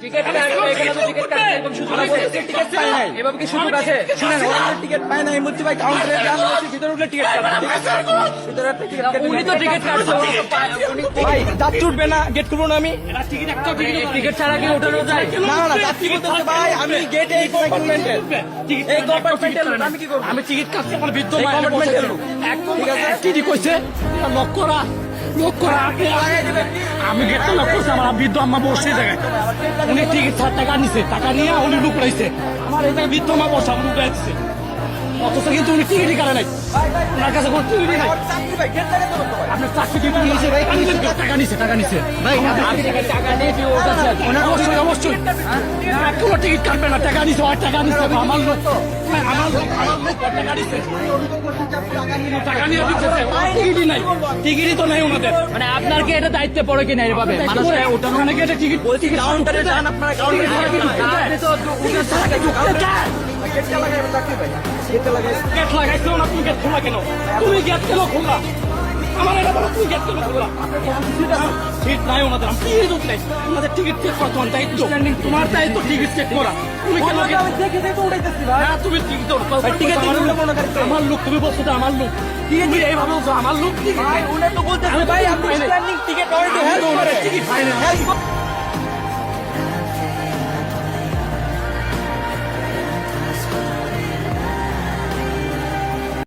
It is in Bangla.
টিকিট পায় নাই, এভাবে কি সুযোগ আছে? শুনেন, ওরা টিকিট পায় নাই, মুচি ভাই কাউন্টারে যান, ভিতরে উঠলে টিকিট কাটবে, ঠিক আছে? ভিতরে একটা টিকিট কাটবে। উনি তো টিকিট কাটছে, ভাই যাত্রী উঠবে না, গেট খুলবো না আমি? টিকিট ছাড়া কি ওঠানো যায়? না না, যাত্রী বলতেছে ভাই আমি গেটে এই কম্পার্টমেন্টের, এই কম্পার্টমেন্টের লোক, আমি কি করবো? আমি টিকিট কাটছি, আমার বৃদ্ধ মা কম্পার্টমেন্টের লোক, ঠিক আছে? কি কইছে লক করা আমি গেটটা লক করছি, আমার বৃদ্ধ আম্মা বসে জায়গায়, উনি টিকিট ছাড় টাকা নিছে, টাকা নিয়ে উনি লুক রাইছে, আমার এই জায়গায় বৃদ্ধ মা বসে আমার লুক রাইছে, অথচ কিন্তু উনি টিকিটই কাটে নাই, ওনার কাছে কোনো টিকিটই নাই। আপনার চাকরি কিন্তু নিয়েছে ভাই, টাকা নিছে ভাই, অবশ্যই অবশ্যই কোনো টিকিট কাটবে না, টাকা নিছে, টাকা নিছে আমার লোক, আমার লোক টাকা নিছে, টাকা নিয়ে দিচ্ছে, টিকিটই নাই, টিকিটই তো নাই ওনাদের। মানে আপনার কি এটা দায়িত্বে পড়ে কিনা এভাবে মানুষকে ওঠানো? অনেকে এটা টিকিট বলছি, কাউন্টারে যান, আপনারা কাউন্টারে গেট লাগাইছো না, তুমি গেট খোলা কেন? তুমি গেট কেন খোলা? আমার এটা বলো, তুমি গেট কেন খোলা? সিট নাই ওনাদের, আমি টিকিট উঠলাই, ওনাদের টিকিট চেক করা তোমার দায়িত্ব, তোমার দায়িত্ব টিকিট চেক করা। তুমি কেন তুমি টিকিট আমার লোক, তুমি বলছো তো আমার লোক, তুমি এইভাবে বলছো আমার লোক, ভাই, উনি তো বলতেছে ভাই আপনি স্ট্যান্ডিং টিকিট অলরেডি হ্যাঁ, টিকিট হয় না।